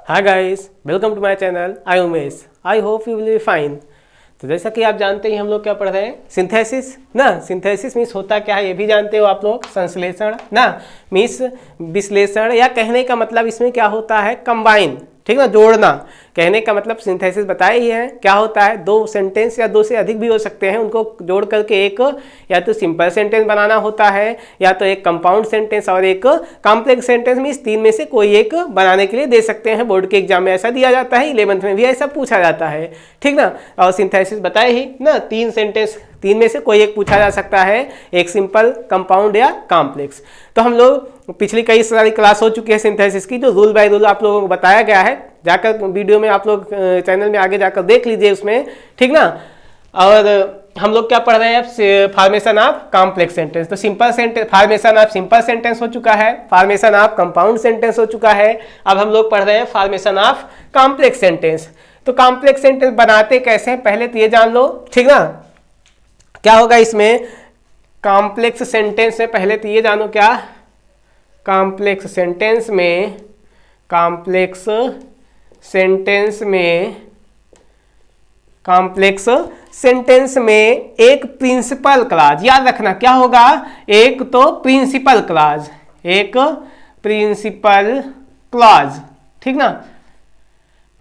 Hi guys, welcome to my channel. I Umesh. I hope you will be fine. तो जैसा कि आप जानते हैं हम लोग क्या पढ़ रहे हैं, सिंथेसिस ना। सिंथेसिस मीन्स होता क्या है ये भी जानते हो आप लोग। संश्लेषण ना मीन्स विश्लेषण, या कहने का मतलब इसमें क्या होता है, कंबाइन, ठीक ना, जोड़ना। कहने का मतलब सिंथेसिस बताया ही है क्या होता है। दो सेंटेंस या दो से अधिक भी हो सकते हैं, उनको जोड़ करके एक या तो सिंपल सेंटेंस बनाना होता है, या तो एक कंपाउंड सेंटेंस और एक कॉम्प्लेक्स सेंटेंस। मीन्स तीन में से कोई एक बनाने के लिए दे सकते हैं। बोर्ड के एग्जाम में ऐसा दिया जाता है, 11th में भी ऐसा पूछा जाता है, ठीक ना। और सिंथेसिस बताए ही ना, तीन सेंटेंस, तीन में से कोई एक पूछा जा सकता है, एक सिंपल, कंपाउंड या कॉम्प्लेक्स। तो हम लोग पिछली कई सारी क्लास हो चुकी है सिंथेसिस की, जो रूल बाय रूल आप लोगों को बताया गया है। जाकर वीडियो में आप लोग चैनल में आगे जाकर देख लीजिए उसमें, ठीक ना। और हम लोग क्या पढ़ रहे हैं, फॉर्मेशन ऑफ कॉम्प्लेक्स सेंटेंस। तो simple sentence, formation of simple sentence हो चुका है, फॉर्मेशन ऑफ कंपाउंड सेंटेंस हो चुका है। अब हम लोग पढ़ रहे हैं फॉर्मेशन ऑफ कॉम्प्लेक्स सेंटेंस। तो कॉम्प्लेक्स सेंटेंस बनाते कैसे हैं पहले तो ये जान लो, ठीक ना। क्या होगा इसमें, कॉम्प्लेक्स सेंटेंस में पहले तो ये जानो क्या, कॉम्प्लेक्स सेंटेंस में, कॉम्प्लेक्स सेंटेंस में, कॉम्प्लेक्स सेंटेंस में एक प्रिंसिपल क्लॉज, याद रखना क्या होगा, एक तो प्रिंसिपल क्लॉज, एक प्रिंसिपल क्लॉज, ठीक ना।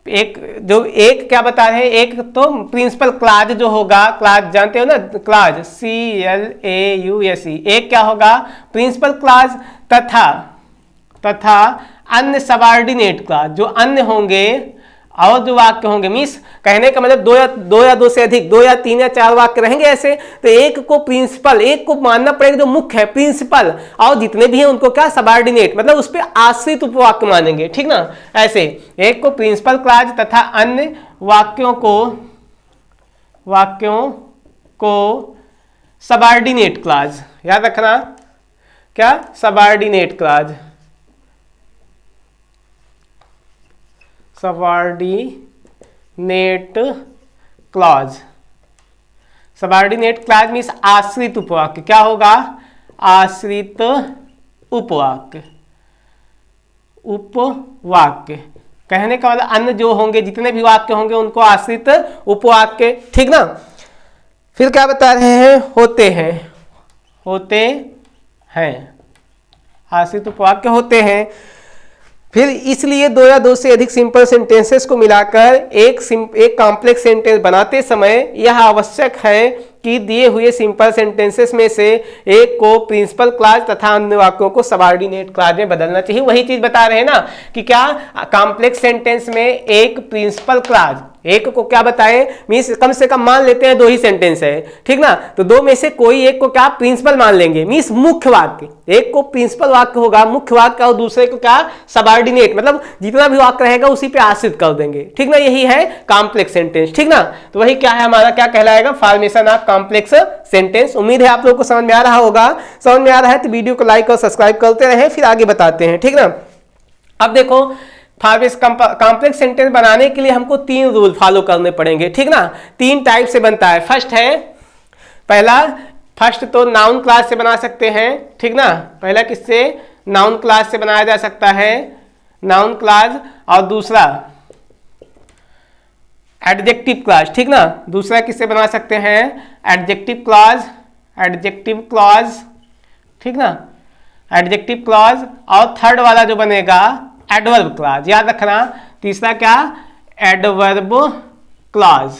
एक जो एक क्या बता रहे हैं, एक तो प्रिंसिपल क्लॉज जो होगा, क्लॉज जानते हो ना, क्लॉज CLAUSE, एक क्या होगा प्रिंसिपल क्लॉज, तथा अन्य सबऑर्डिनेट क्लॉज, जो अन्य होंगे और जो वाक्य होंगे। मीन्स कहने का मतलब दो या दो से अधिक, दो या तीन या चार वाक्य रहेंगे ऐसे, तो एक को प्रिंसिपल, एक को मानना पड़ेगा जो मुख्य है प्रिंसिपल, और जितने भी हैं उनको क्या, सबऑर्डिनेट, मतलब उस पर आश्रित उपवाक्य मानेंगे, ठीक ना। ऐसे एक को प्रिंसिपल क्लॉज तथा अन्य वाक्यों को सबऑर्डिनेट क्लॉज, याद रखना क्या, subordinate clause, subordinate clause. Subordinate clause means आश्रित उपवाक्य। क्या होगा, आश्रित उपवाक्य, उपवाक्य कहने का मतलब अन्य जो होंगे, जितने भी वाक्य होंगे उनको आश्रित उपवाक्य, ठीक ना। फिर क्या बता रहे हैं, होते हैं, आश्रित उपवाक्य होते हैं। फिर इसलिए दो या दो से अधिक सिंपल सेंटेंसेस को मिलाकर एक कॉम्प्लेक्स सेंटेंस बनाते समय यह आवश्यक है कि दिए हुए सिंपल सेंटेंसेस में से एक को प्रिंसिपल क्लॉज तथा अन्य वाक्यों को सबऑर्डिनेट क्लॉज में बदलना चाहिए। वही चीज बता रहे हैं ना कि क्या, कॉम्प्लेक्स सेंटेंस में एक प्रिंसिपल क्लॉज, एक को क्या बताएं, मीन्स कम से कम मान लेते हैं दो ही सेंटेंस है, ठीक ना। तो दो में से कोई एक को क्या प्रिंसिपल मान लेंगे, मीन्स मुख्य वाक्य, एक को प्रिंसिपल वाक्य होगा मुख्य वाक्य, और दूसरे को क्या, सबऑर्डिनेट, मतलब जितना भी वाक्य रहेगा उसी पे आश्रित कर देंगे, ठीक ना। यही है कॉम्प्लेक्स सेंटेंस, ठीक ना। तो वही क्या है हमारा, क्या कहलाएगा, फॉर्मेशन ऑफ कॉम्प्लेक्स सेंटेंस। उम्मीद है आप लोग को समझ में आ रहा होगा। समझ में आ रहा है तो वीडियो को लाइक और सब्सक्राइब करते रहें, फिर आगे बताते हैं, ठीक ना। अब देखो, कॉम्प्लेक्स सेंटेंस बनाने के लिए हमको तीन रूल फॉलो करने पड़ेंगे, ठीक ना। तीन टाइप से बनता है। फर्स्ट तो नाउन क्लास से बना सकते हैं, ठीक ना। पहला किससे, नाउन क्लास से बनाया जा सकता है, नाउन क्लास। और दूसरा एडजेक्टिव क्लॉज, ठीक ना। दूसरा किससे बना सकते हैं, एडजेक्टिव क्लॉज, ठीक ना, एडजेक्टिव क्लॉज। और थर्ड वाला जो बनेगा एडवर्ब क्लॉज, याद रखना। तीसरा क्या, एडवर्ब क्लॉज।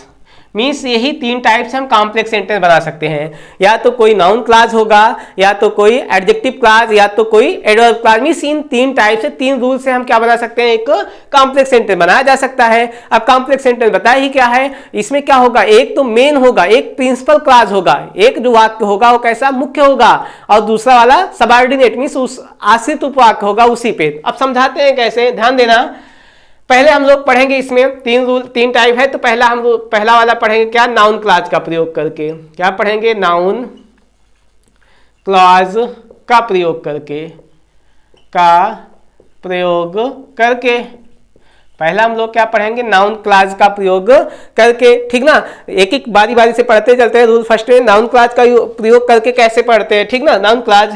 मीन्स यही तीन टाइप से हम कॉम्प्लेक्स सेंटेंस बना सकते हैं। या तो कोई नाउन क्लॉज होगा, या तो कोई एडजेक्टिव क्लॉज, या तो कोई एडवर्ब क्लॉज। मीन्स इन तीन टाइप से, तीन रूल से हम क्या बना सकते हैं, एक कॉम्प्लेक्स सेंटेंस बनाया जा सकता है। अब कॉम्प्लेक्स सेंटेंस बताया ही क्या है, इसमें क्या होगा, एक तो मेन होगा, एक प्रिंसिपल क्लॉज होगा, एक जो वाक्य होगा वो कैसा, मुख्य होगा, और दूसरा वाला सबऑर्डिनेट मीन्स उस आश्रित उपवाक्य होगा उसी पे। अब समझाते हैं कैसे, ध्यान देना। पहले हम लोग पढ़ेंगे, इसमें तीन टाइप है। तो पहला वाला पढ़ेंगे क्या, नाउन क्लॉज का प्रयोग करके। क्या पढ़ेंगे, नाउन क्लॉज का प्रयोग करके। पहला हम लोग क्या पढ़ेंगे, नाउन क्लॉज का प्रयोग करके, ठीक ना। एक एक बारी बारी से पढ़ते चलते हैं। रूल फर्स्ट में नाउन क्लॉज का प्रयोग करके कैसे पढ़ते हैं, ठीक ना। नाउन क्लॉज,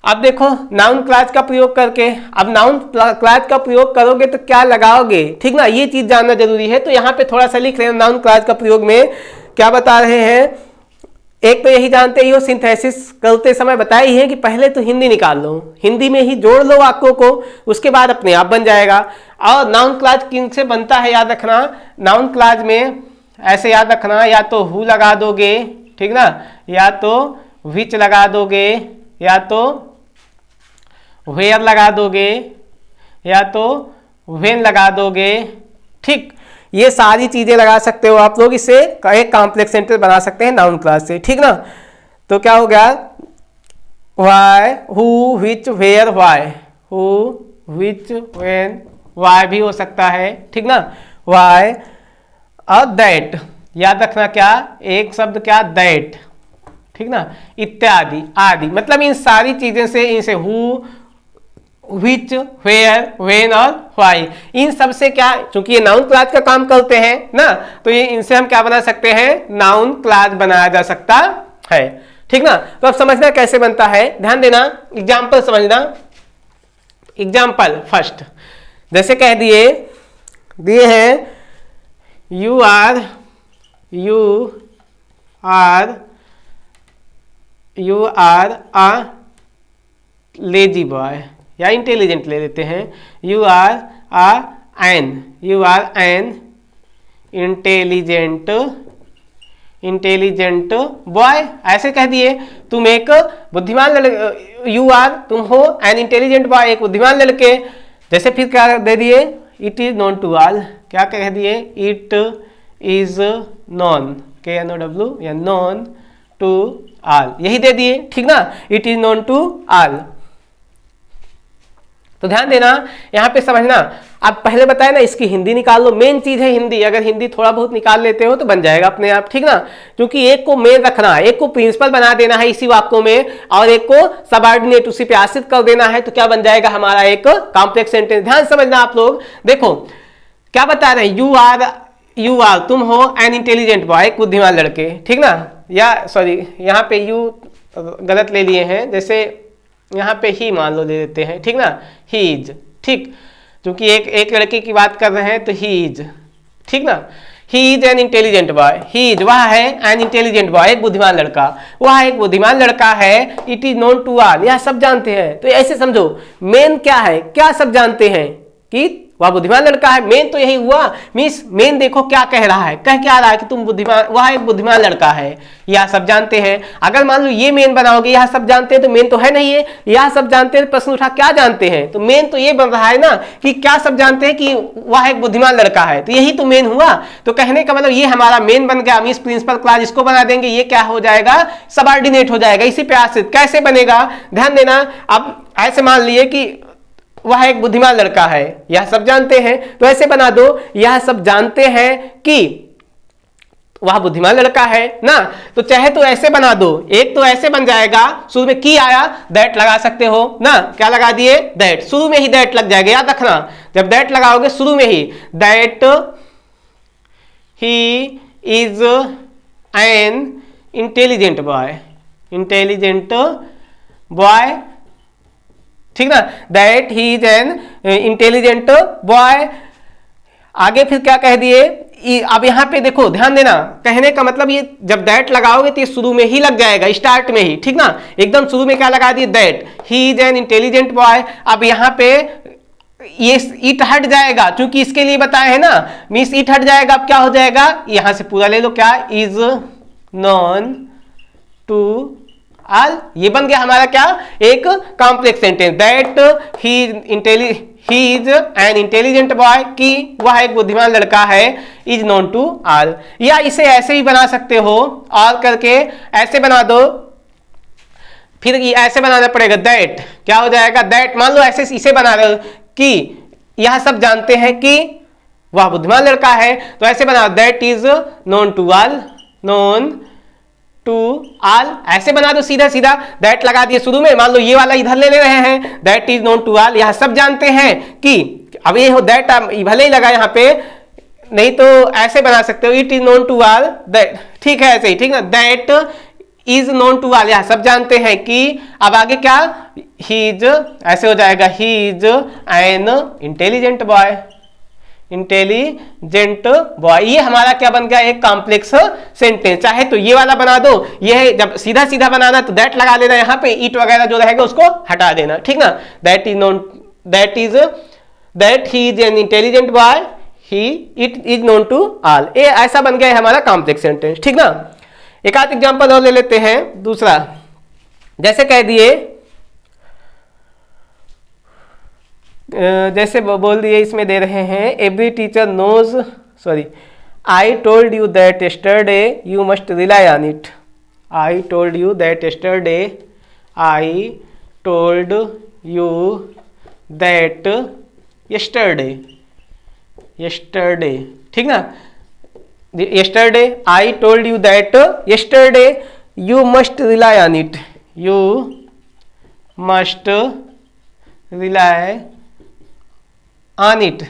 अब देखो नाउन क्लास का प्रयोग करके, अब नाउन क्लास का प्रयोग करोगे तो क्या लगाओगे, ठीक ना, ये चीज जानना जरूरी है। तो यहाँ पे थोड़ा सा लिख रहे हैं नाउन क्लास का प्रयोग में क्या बता रहे हैं। एक तो यही जानते ही हो, सिंथेसिस करते समय बताया ही है कि पहले तो हिंदी निकाल लो, हिंदी में ही जोड़ लो वाक्यों को, उसके बाद अपने आप बन जाएगा। और नाउन क्लास किन से बनता है याद रखना, नाउन क्लास में ऐसे याद रखना, या तो हु लगा दोगे, ठीक ना, या तो विच लगा दोगे, या तो वेयर लगा दोगे, या तो वेन लगा दोगे, ठीक, ये सारी चीजें लगा सकते हो आप लोग, इससे एक कॉम्प्लेक्स सेंटेंस बना सकते हैं नाउन क्लास से, ठीक ना। तो क्या हो गया, why, who, which, where, why, who, which, when, why भी हो सकता है, ठीक ना, वाई और दैट, याद रखना क्या, एक शब्द क्या, दैट, ठीक ना, इत्यादि आदि, मतलब इन सारी चीजें से, इनसे हु, विच, वेयर, वेन और वाई, इन सब से क्या, चूंकि ये नाउन क्लास का काम करते हैं ना, तो ये इनसे हम क्या बना सकते हैं, नाउन क्लास बनाया जा सकता है, ठीक ना। तो अब समझना कैसे बनता है, ध्यान देना, एग्जाम्पल समझना। एग्जाम्पल फर्स्ट, जैसे कह दिए हैं you are a lazy boy, या इंटेलिजेंट ले लेते हैं, you are an intelligent boy, ऐसे कह दिए। तुम एक बुद्धिमान लड़के, यू आर, तुम हो, एन इंटेलिजेंट बॉय, एक बुद्धिमान लड़के। जैसे फिर क्या दे दिए, it is known to all, क्या कह दिए, इट इज नॉन, KNOW, या नॉन टू ऑल, यही दे दिए, ठीक ना, it is known to all. तो ध्यान देना, यहां पे समझना। अब पहले बताया ना, इसकी हिंदी निकाल लो, मेन चीज है हिंदी, अगर हिंदी थोड़ा बहुत निकाल लेते हो तो बन जाएगा अपने आप, ठीक ना, क्योंकि एक को मेन रखना है, एक को प्रिंसिपल बना देना है इसी वाक्यों में, और एक को सबऑर्डिनेट उसी पे आश्रित कर देना है, तो क्या बन जाएगा हमारा एक कॉम्प्लेक्स सेंटेंस। ध्यान समझना आप लोग, देखो क्या बता रहे हैं, यू आर तुम हो, एन इंटेलिजेंट बॉय, एक बुद्धिमान लड़के, ठीक ना, या सॉरी यहाँ पे यू गलत ले लिए हैं, जैसे यहाँ पे ही मान लो ले लेते हैं, ठीक ना, ही इज, ठीक, क्योंकि एक लड़के की बात कर रहे हैं तो ही इज, ठीक ना, ही is an intelligent boy, he is वह है, एन इंटेलिजेंट बॉय एक बुद्धिमान लड़का, वह एक बुद्धिमान लड़का है, it is known to all, यह सब जानते हैं। तो ऐसे समझो, मेन क्या है, क्या सब जानते हैं कि वह बुद्धिमान लड़का है, मेन तो यही हुआ। मीन्स मेन देखो क्या कह रहा है, कह क्या रहा है कि तुम बुद्धिमान, वह एक बुद्धिमान लड़का है, यह सब जानते हैं। अगर मान लो ये मेन बनाओगे, यह सब जानते हैं, तो मेन तो है नहीं है, यह सब जानते हैं, प्रश्न उठा क्या जानते हैं, तो मेन तो ये बन रहा है ना कि क्या सब जानते हैं कि वह एक बुद्धिमान लड़का है, तो यही तो मेन हुआ। तो कहने का मतलब ये हमारा मेन बन गया, मीन्स प्रिंसिपल क्लास इसको बना देंगे, ये क्या हो जाएगा, सबऑर्डिनेट हो जाएगा, इसी पे आश्रित। कैसे बनेगा, ध्यान देना। अब ऐसे मान लिए कि वह एक बुद्धिमान लड़का है, यह सब जानते हैं, तो ऐसे बना दो, यह सब जानते हैं कि वह बुद्धिमान लड़का है ना, तो चाहे तो ऐसे बना दो, एक तो ऐसे बन जाएगा, शुरू में की आया, दैट लगा सकते हो ना, क्या लगा दिए, दैट, शुरू में ही दैट लग जाएगा, याद रखना, जब दैट लगाओगे शुरू में ही, that he is an intelligent boy, ठीक ना, that he is an intelligent boy. आगे फिर क्या कह दिए, अब यहां पे देखो ध्यान देना, कहने का मतलब ये जब दैट लगाओगे तो ये शुरू में ही लग जाएगा, स्टार्ट में ही, ठीक ना, एकदम शुरू में क्या लगा दिए, that he is an intelligent boy. अब यहां पे ये इट हट जाएगा, क्योंकि इसके लिए बताए हैं ना, मीन्स इट हट जाएगा। अब क्या हो जाएगा, यहां से पूरा ले लो, क्या, इज नॉन टू ऑल, ये बन गया हमारा क्या, एक complex sentence, that he is an intelligent boy, कि वह एक बुद्धिमान लड़का है, इज नोन टू ऑल। या इसे ऐसे ही बना सकते हो, ऑल करके ऐसे बना दो, फिर ऐसे बनाना पड़ेगा, दैट क्या हो जाएगा, दैट मान लो ऐसे इसे बना रहे हो कि यह सब जानते हैं कि वह बुद्धिमान लड़का है, तो ऐसे बना, that is known to all, known to all, ऐसे बना दो सीधा सीधा, दैट लगा दिए शुरू में, मान लो ये वाला इधर ले रहे हैं, that is known to all, यह सब जानते हैं कि, अब ये हो दैट भले ही लगा यहाँ पे, नहीं तो ऐसे बना सकते हो, it is known to all, that, ठीक है ऐसे ही, ठीक ना, that is known to all, सब जानते हैं कि अब आगे क्या, ही इज ऐसे हो जाएगा, ही is an intelligent boy, intelligent boy. ये हमारा क्या बन गया, एक कॉम्प्लेक्स सेंटेंस। चाहे तो ये वाला बना दो, ये है जब सीधा सीधा बनाना तो दैट लगा लेना, यहाँ पे इट वगैरह जो रहेगा उसको हटा देना, ठीक ना। That he is an intelligent boy, it is known to all. ये ऐसा बन गया है हमारा कॉम्प्लेक्स सेंटेंस, ठीक ना। एक आध एग्जांपल और ले लेते हैं। दूसरा जैसे कह दिए, जैसे बोल दिए, इसमें दे रहे हैं every teacher knows, sorry, I told you that yesterday you must rely on it. I told you that yesterday, I told you that yesterday, yesterday, ठीक ना। Yesterday, I told you that yesterday you must rely on it, you must rely on it,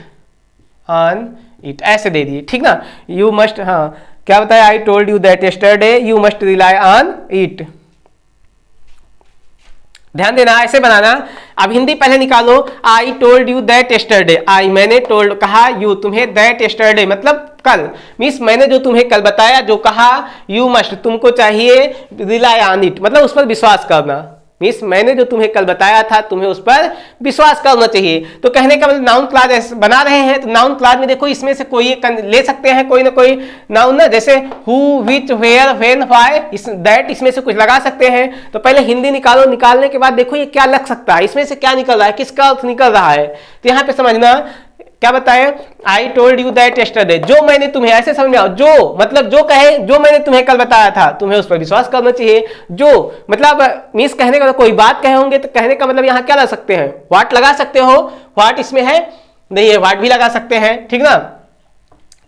ऐसे दे दिए, ठीक ना। You must, हाँ क्या बताया, I told you that yesterday you must rely on it. ध्यान देना, ऐसे बनाना। अब हिंदी पहले निकालो, I told you that yesterday, I मैंने, टोल्ड कहा, यू तुम्हें, दैट यस्टरडे मतलब कल, मीन्स मैंने जो तुम्हें कल बताया, जो कहा, यू मस्ट तुमको चाहिए, रिलाई ऑन इट मतलब उस पर विश्वास करना, मीन्स मैंने जो तुम्हें कल बताया था तुम्हें उस पर विश्वास करना चाहिए। तो कहने का मतलब नाउन क्लॉज बना रहे हैं, तो नाउन क्लॉज में देखो इसमें से कोई ले सकते हैं, कोई ना कोई नाउन ना, जैसे who, which, where, when, why, that, इसमें से कुछ लगा सकते हैं। तो पहले हिंदी निकालो, निकालने के बाद देखो ये क्या लग सकता है, इसमें से क्या निकल रहा है, किसका अर्थ निकल रहा है। तो यहाँ पे समझना क्या बताया, I told you that yesterday, जो मैंने तुम्हें, ऐसे समझ में आओ, जो मतलब जो कहे, जो मैंने तुम्हें कल बताया था तुम्हें उस पर विश्वास करना चाहिए। जो मतलब मीन्स कहने का, कोई बात कहे होंगे तो कहने का मतलब यहाँ क्या लगा सकते हैं, व्हाट लगा सकते हो, व्हाट इसमें है नहीं है, व्हाट भी लगा सकते हैं, ठीक ना।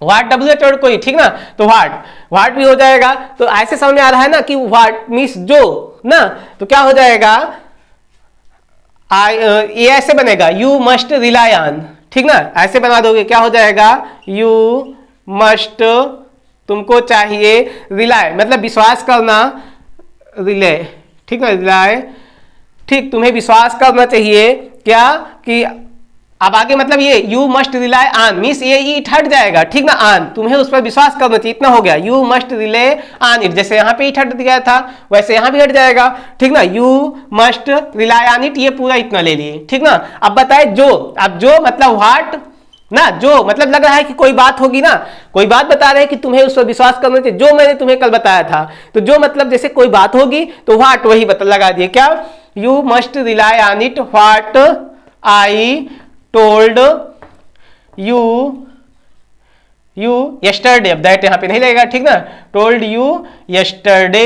व्हाट WH वर्ड कोई, ठीक ना, तो व्हाट भी हो जाएगा। तो ऐसे समझ में आ रहा है ना कि व्हाट मीन्स जो ना, तो क्या हो जाएगा, ये ऐसे बनेगा, यू मस्ट रिलाई ऑन, ठीक ना। ऐसे बना दोगे क्या हो जाएगा, यू मस्ट तुमको चाहिए, रिलाई मतलब विश्वास करना, रिले, ठीक ना, रिलाई, ठीक, तुम्हें विश्वास करना चाहिए क्या, कि अब आगे मतलब ये you must rely on means ये इट हट जाएगा, ठीक ना, ऑन तुम्हें उस पर विश्वास करना चाहिए, इतना हो गया, you must rely on it, जैसे यहाँ पे इट हट गया था वैसे यहाँ भी हट जाएगा, ठीक ना। You must rely on it, ये पूरा इतना ले लिए, ठीक ना। अब बताए जो, अब जो मतलब व्हाट ना, जो मतलब लग रहा है कि कोई बात होगी ना, कोई बात बता रहे हैं कि तुम्हें उस पर विश्वास करना चाहिए, जो मैंने तुम्हें कल बताया था, तो जो मतलब जैसे कोई बात होगी तो व्हाट वही लगा दिए, क्या, you must rely on it what I told you yesterday. अब दैट यहां पे नहीं लगेगा, ठीक ना, टोल्ड यू यस्टरडे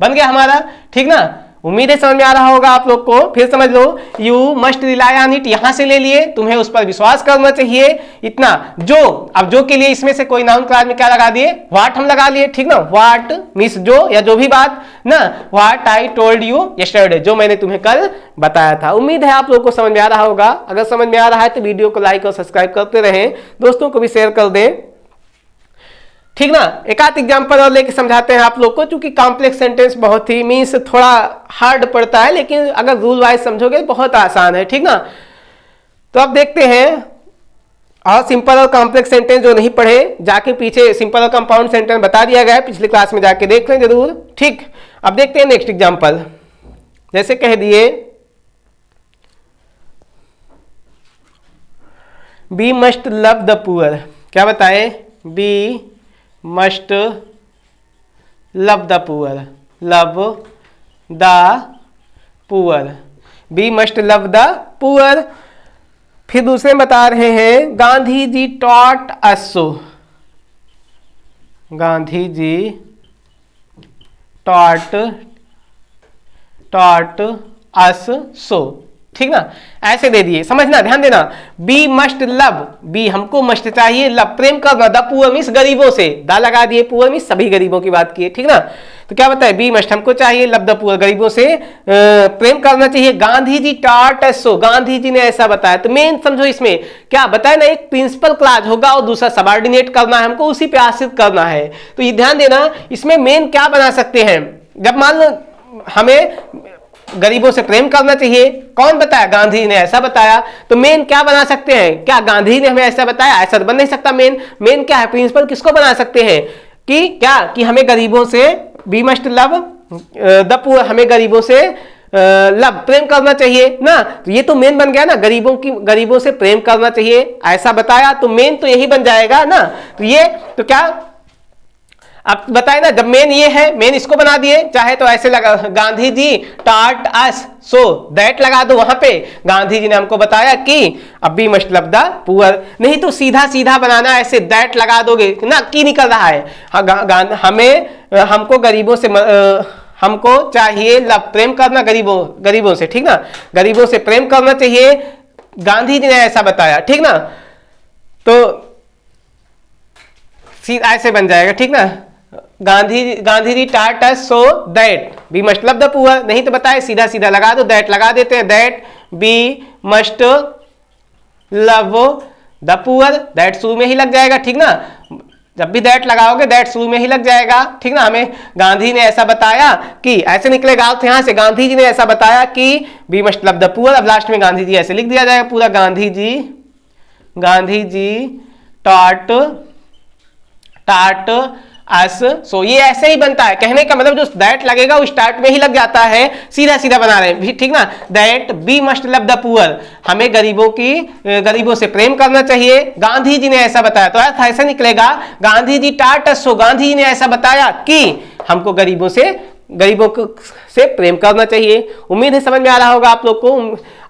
बन गया हमारा, ठीक ना। उम्मीद है समझ में आ रहा होगा आप लोग को। फिर समझ लो, you must rely on it यहां से ले लिए, तुम्हें उस पर विश्वास करना चाहिए, इतना। जो, अब जो के लिए इसमें से कोई नाउन क्लॉज में क्या लगा दिए, व्हाट हम लगा लिए, ठीक ना। व्हाट मीन्स जो या जो भी बात ना, what I told you yesterday, जो मैंने तुम्हें कल बताया था। उम्मीद है आप लोग को समझ में आ रहा होगा। अगर समझ में आ रहा है तो वीडियो को लाइक और सब्सक्राइब करते रहें, दोस्तों को भी शेयर कर दें, ठीक ना। एक आध एग्जाम्पल और लेके समझाते हैं आप लोग को, क्योंकि कॉम्प्लेक्स सेंटेंस बहुत ही मीन्स थोड़ा हार्ड पड़ता है, लेकिन अगर रूल वाइज समझोगे बहुत आसान है, ठीक ना। तो अब देखते हैं, और सिंपल और कॉम्प्लेक्स सेंटेंस जो नहीं पढ़े जाके पीछे सिंपल और कंपाउंड सेंटेंस बता दिया गया है, पिछली क्लास में जाके देख लें जरूर, ठीक। अब देखते हैं नेक्स्ट एग्जाम्पल। जैसे कह दिए, be must love the poor, क्या बताए, be must love the poor, love the poor, be must love the poor. फिर दूसरे में बता रहे हैं, Gandhi ji taught us so, Gandhi ji taught us so, ठीक ना। ऐसे दे दिए, समझना, ध्यान देना। बी मस्ट लव, बी हमको मस्ट चाहिए, लव प्रेम करना, द पुअर मीन्स गरीबों से, दा लगा दिए, पुअर मीन्स सभी गरीबों की बात की है, ठीक ना। तो क्या बताए, बी मस्ट हमको चाहिए, लव द पुअर गरीबों से प्रेम करना चाहिए, Gandhi ji taught us so, Gandhi जी ने ऐसा बताया। तो मेन समझो इसमें क्या बताया ना, एक प्रिंसिपल क्लॉज होगा और दूसरा सबऑर्डिनेट करना है, हमको उसी पे आश्रित करना है। तो ये ध्यान देना, इसमें मेन क्या बना सकते हैं, जब मान लो हमें गरीबों से प्रेम करना चाहिए, कौन बताया? गांधी ने ऐसा बताया। तो मेन क्या बना सकते हैं? क्या गांधी ने हमें ऐसा बताया? ऐसा बन नहीं सकता। मेन क्या है? प्रिंसिपल किसको बना सकते हैं कि क्या कि हमें गरीबों से we must love the poor, हमें गरीबों से लव प्रेम करना चाहिए ना। तो ये तो मेन बन गया ना, गरीबों से प्रेम करना चाहिए ऐसा बताया, तो मेन तो यही बन जाएगा ना। तो ये तो क्या अब बताए ना, जब मेन ये है, मेन इसको बना दिए, चाहे तो ऐसे लगा Gandhi ji taught us so that लगा दो वहां पे, गांधी जी ने हमको बताया कि अब भी मस्ट लव द पुअर। नहीं तो सीधा सीधा बनाना, ऐसे दैट लगा दोगे ना, की निकल रहा है। हमको गरीबों से हमको चाहिए लव प्रेम करना गरीबों से, ठीक ना, गरीबों से प्रेम करना चाहिए, गांधी जी ने ऐसा बताया, ठीक ना। तो ऐसे बन जाएगा, ठीक ना। Gandhi ji taught us so that we must love the poor. नहीं तो बताए सीधा सीधा लगा दो, दैट लगा देते हैं, that we must love the poor, that शुरू में ही लग जाएगा, ठीक ना। जब भी दैट लगाओगे दैट शुरू में ही लग जाएगा, ठीक ना। हमें गांधी ने ऐसा बताया कि ऐसे निकलेगा अर्थ यहां से, गांधी जी ने ऐसा बताया कि we must love the poor. अब लास्ट में गांधी जी ऐसे लिख दिया जाएगा पूरा, गांधी जी टाट अस सो। ये ऐसे ही बनता है, कहने का मतलब जो दैट लगेगा वो स्टार्ट में ही लग जाता है, सीधा सीधा बना रहे हैं, ठीक ना। That we must love the poor, हमें गरीबों से प्रेम करना चाहिए, गांधी जी ने ऐसा बताया। तो अर्थ ऐसा निकलेगा, Gandhi ji taught us so, Gandhi जी ने ऐसा बताया कि हमको गरीबों से प्रेम करना चाहिए। उम्मीद है समझ में आ रहा होगा आप लोग को,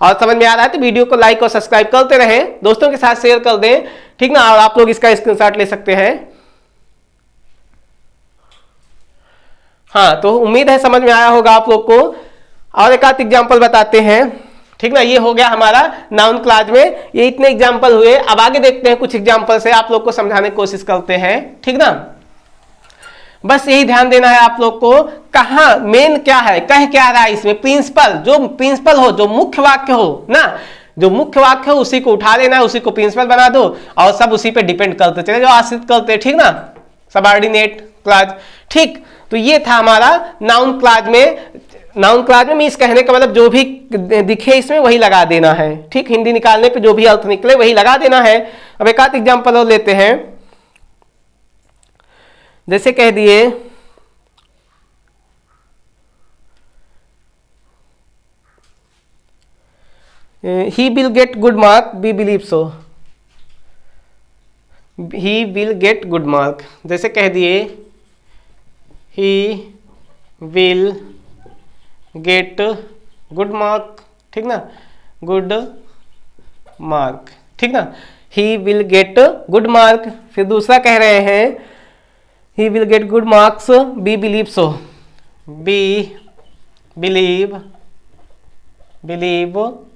और समझ में आ रहा है तो वीडियो को लाइक और सब्सक्राइब करते रहें, दोस्तों के साथ शेयर कर दें, ठीक ना। और आप लोग इसका स्क्रीनशॉट ले सकते हैं। हाँ, तो उम्मीद है समझ में आया होगा आप लोग को। और एक आध एग्जाम्पल बताते हैं, ठीक ना। ये हो गया हमारा नाउन क्लॉज में, ये इतने एग्जाम्पल हुए। अब आगे देखते हैं, कुछ एग्जाम्पल से आप लोग को समझाने की कोशिश करते हैं, ठीक ना। बस यही ध्यान देना है आप लोग को, कहा मेन क्या है, कह क्या रहा है इसमें। प्रिंसिपल हो, जो मुख्य वाक्य हो ना, जो मुख्य वाक्य हो उसी को उठा लेना है, उसी को प्रिंसिपल बना दो, और सब उसी पे डिपेंड करते चले, जो आश्रित करते, ठीक ना, सबऑर्डिनेट क्लॉज, ठीक। तो ये था हमारा नाउन क्लॉज में मीन्स कहने का मतलब जो भी दिखे इसमें वही लगा देना है, ठीक। हिंदी निकालने पे जो भी अर्थ निकले वही लगा देना है। अब एक आध एग्जाम्पल और लेते हैं, जैसे कह दिए he will get good mark, we believe so, he will get good mark। जैसे कह दिए he will get good mark, ठीक ना, good mark, ठीक ना, he will get good mark। फिर दूसरा कह रहे हैं he will get good marks, we believe so, we believe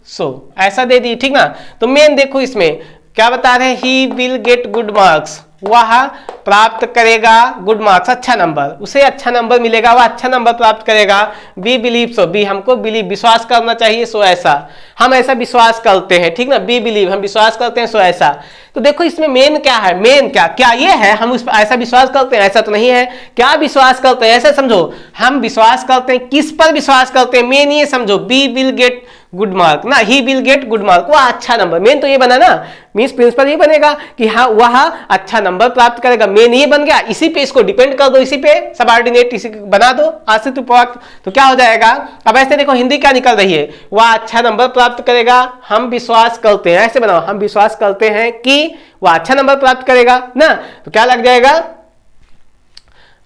so, ऐसा दे दी, ठीक ना। तो मेन देखो इसमें क्या बता रहे हैं, he will get good marks, वह प्राप्त करेगा गुड मार्क्स, अच्छा नंबर, उसे अच्छा नंबर मिलेगा, वह अच्छा नंबर प्राप्त करेगा। बी बिलीव सो, बी हमको बिलीव विश्वास करना चाहिए, सो ऐसा हम ऐसा विश्वास करते हैं, ठीक ना। बी बिलीव हम विश्वास करते हैं, सो ऐसा। तो देखो इसमें मेन क्या है, मेन क्या ये है, हम उस ऐसा विश्वास करते हैं, ऐसा तो नहीं है। क्या विश्वास करते हैं, ऐसा समझो, हम विश्वास करते हैं, किस पर विश्वास करते हैं, मेन ये समझो, B will get good mark ना, he will get good mark, वह अच्छा नंबर, मेन तो ये बना ना, मीन्स प्रिंसिपल ये बनेगा कि हाँ वह अच्छा नंबर प्राप्त करेगा, मेन ये बन गया। इसी पे इसको डिपेंड कर दो, इसी पे सबऑर्डिनेट इसी बना दो, आश्रित उपवाक्य, तो क्या हो जाएगा। अब ऐसे देखो हिंदी क्या निकल रही है, वह अच्छा नंबर प्राप्त करेगा, हम विश्वास करते हैं, ऐसे बनाओ, हम विश्वास करते हैं कि वह अच्छा नंबर प्राप्त करेगा ना। तो क्या लग जाएगा,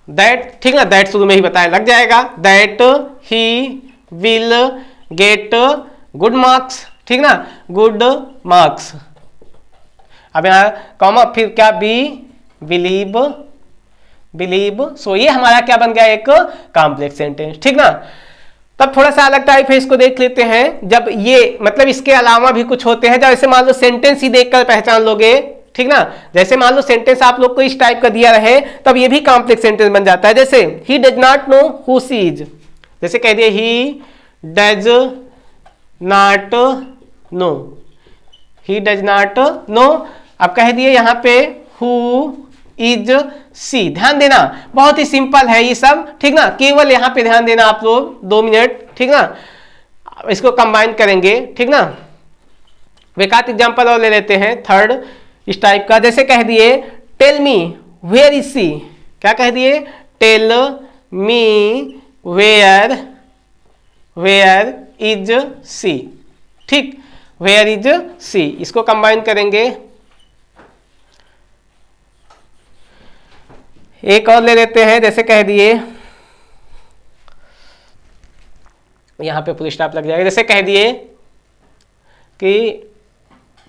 दैट, ठीक ना, दैट शुरू में ही बताया, लग जाएगा, that he will get good marks, ठीक ना, गुड मार्क्स। अब यहां कॉमा, फिर क्या, बी बिलीव सो, ये हमारा क्या बन गया, एक कॉम्प्लेक्स सेंटेंस, ठीक ना। तब थोड़ा सा अलग टाइप है, इसको देख लेते हैं। जब ये मतलब इसके अलावा भी कुछ होते हैं, जब ऐसे मान लो सेंटेंस ही देखकर पहचान लोगे, ठीक ना। जैसे मान लो सेंटेंस आप लोग को इस टाइप का दिया रहे, तब ये भी कॉम्प्लेक्स सेंटेंस बन जाता है। जैसे ही does not know who she is, जैसे कह दिए ही does not no, he does not no. अब कह दिए यहां पे हु इज सी। ध्यान देना बहुत ही सिंपल है ये सब, ठीक ना। केवल यहाँ पे ध्यान देना आप लोग 2 मिनट, ठीक ना। इसको कंबाइन करेंगे, ठीक ना। एक आध एग्जाम्पल और ले लेते हैं थर्ड इस टाइप का। जैसे कह दिए tell me where is C. क्या कह दिए? Tell me where is C, ठीक। वेयर इज सी, इसको कंबाइन करेंगे। एक और ले लेते हैं। जैसे कह दिए, यहां पे फुल स्टॉप लग जाएगा। जैसे कह दिए कि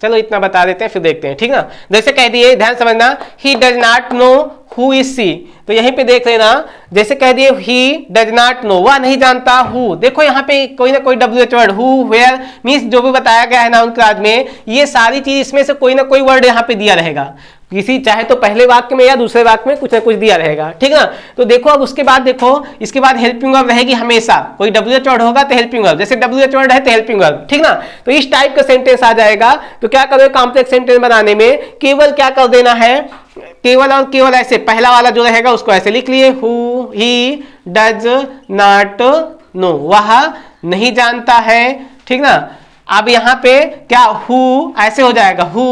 चलो इतना बता देते हैं फिर देखते हैं, ठीक ना। जैसे कह दिए, ध्यान समझना, he does not know who is she. तो यहीं पे देख लेना, जैसे कह दिए ही डज नॉट नो, वह नहीं जानता हु। देखो यहाँ पे कोई ना कोई WH word, who, where means जो भी बताया गया है नाउन क्लास में, ये सारी चीज इसमें से कोई ना कोई वर्ड यहाँ पे दिया रहेगा। किसी चाहे तो पहले वाक्य में या दूसरे वाक्य में कुछ ना कुछ दिया रहेगा, ठीक ना। तो देखो अब उसके बाद देखो, इसके बाद हेल्पिंग वर्ब रहेगी हमेशा। कोई WH वर्ड होगा तो हेल्पिंग वर्ब, जैसे WH वर्ड है तो हेल्पिंग वर्ब, ठीक ना। तो इस टाइप का सेंटेंस आ जाएगा। तो क्या करोगे कॉम्प्लेक्स सेंटेंस बनाने में, केवल क्या कर देना है, केवल और केवल ऐसे पहला वाला जो रहेगा उसको ऐसे लिख लिए, who he does not no, वह नहीं जानता है, ठीक ना। अब यहाँ पे क्या हु ऐसे हो जाएगा हु।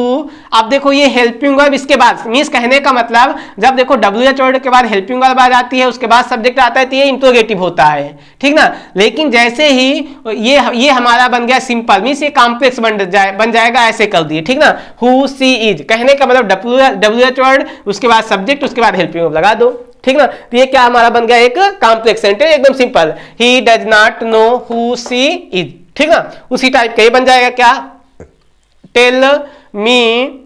अब देखो ये हेल्पिंग वर्ब इसके बाद, मीन्स कहने का मतलब जब देखो WH वर्ड के बाद हेल्पिंग वर्ब आ जाती है, उसके बाद सब्जेक्ट आता है तो ये इंट्रोगेटिव होता है, ठीक ना। लेकिन जैसे ही ये हमारा बन गया सिंपल, मीन्स ये कॉम्प्लेक्स बन जाएगा, ऐसे कर दिए, ठीक ना। हु सी इज, कहने का मतलब WH वर्ड, उसके बाद सब्जेक्ट, उसके बाद हेल्पिंग वर्ब लगा दो, ठीक ना। तो ये क्या हमारा बन गया एक कॉम्प्लेक्स सेंटेंस, एकदम simple. He does not know who she is, ठीक ना। उसी टाइप का ये बन जाएगा क्या, टेल मी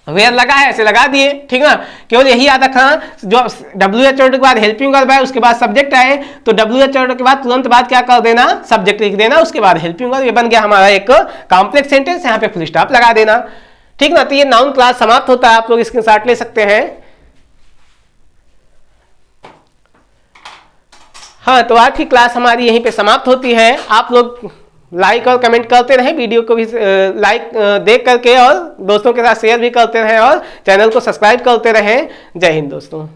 वेयर लगा है ऐसे लगा दिए, ठीक ना। केवल यही याद रखना, जो WH वर्ड के बाद हेल्पिंग वर्ब है उसके बाद सब्जेक्ट आए तो WH वर्ड के बाद तुरंत बाद क्या कर देना, सब्जेक्ट लिख देना, उसके बाद हेल्पिंग वर्ब। ये बन गया हमारा एक कॉम्प्लेक्स सेंटेंस, यहाँ पे फुल स्टॉप लगा देना, ठीक ना। तो ये नाउन क्लास समाप्त होता है, आप लोग स्क्रीनशॉट ले सकते हैं। हाँ, तो आज की क्लास हमारी यहीं पे समाप्त होती है। आप लोग लाइक और कमेंट करते रहें, वीडियो को भी लाइक देख करके और दोस्तों के साथ शेयर भी करते रहें और चैनल को सब्सक्राइब करते रहें। जय हिंद दोस्तों।